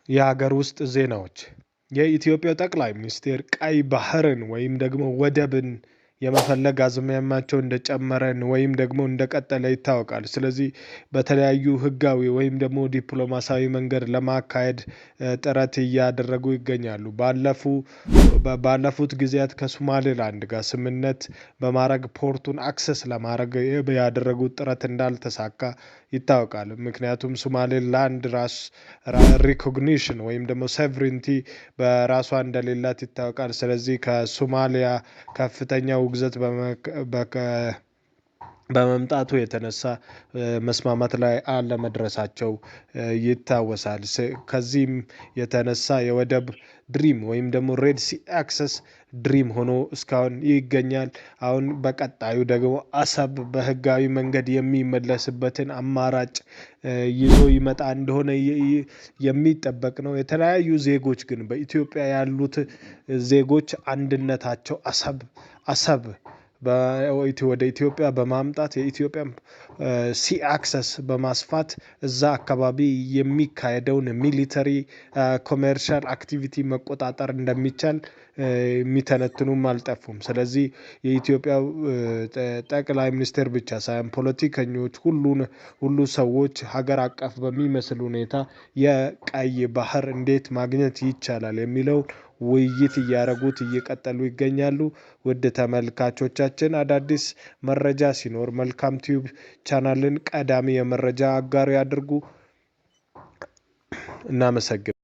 የሀገር ውስጥ ዜናዎች የኢትዮጵያ ጠቅላይ ሚኒስትር ቀይ ባህርን ወይም ደግሞ ወደብን የመፈለግ አዝማሚያቸው እንደጨመረን ወይም ደግሞ እንደቀጠለ ይታወቃል። ስለዚህ በተለያዩ ህጋዊ ወይም ደግሞ ዲፕሎማሲያዊ መንገድ ለማካሄድ ጥረት እያደረጉ ይገኛሉ። ባለፉት ጊዜያት ከሶማሌላንድ ጋር ስምምነት በማድረግ ፖርቱን አክሰስ ለማድረግ ያደረጉት ጥረት እንዳልተሳካ ይታወቃል። ምክንያቱም ሶማሌላንድ ራስ ሪኮግኒሽን ወይም ደግሞ ሶቨሬንቲ በራሷ እንደሌላት ይታወቃል። ስለዚህ ከሶማሊያ ከፍተኛ ውግዘት በመምጣቱ የተነሳ መስማማት ላይ አለመድረሳቸው ይታወሳል። ከዚህም የተነሳ የወደብ ድሪም ወይም ደግሞ ሬድ ሲ አክሰስ ድሪም ሆኖ እስካሁን ይገኛል። አሁን በቀጣዩ ደግሞ አሰብ በህጋዊ መንገድ የሚመለስበትን አማራጭ ይዞ ይመጣ እንደሆነ የሚጠበቅ ነው። የተለያዩ ዜጎች ግን በኢትዮጵያ ያሉት ዜጎች አንድነታቸው አሰብ ወደ ኢትዮጵያ በማምጣት የኢትዮጵያ ሲ አክሰስ በማስፋት እዛ አካባቢ የሚካሄደውን ሚሊተሪ ኮሜርሻል አክቲቪቲ መቆጣጠር እንደሚቻል የሚተነትኑም አልጠፉም። ስለዚህ የኢትዮጵያ ጠቅላይ ሚኒስትር ብቻ ሳይሆን ፖለቲከኞች ሁሉ ሰዎች ሀገር አቀፍ በሚመስል ሁኔታ የቀይ ባህር እንዴት ማግኘት ይቻላል የሚለው ውይይት እያደረጉት እየቀጠሉ ይገኛሉ። ውድ ተመልካቾቻችን አዳዲስ መረጃ ሲኖር መልካም ቲዩብ ቻናልን ቀዳሚ የመረጃ አጋሪ ያድርጉ። እናመሰግናለን።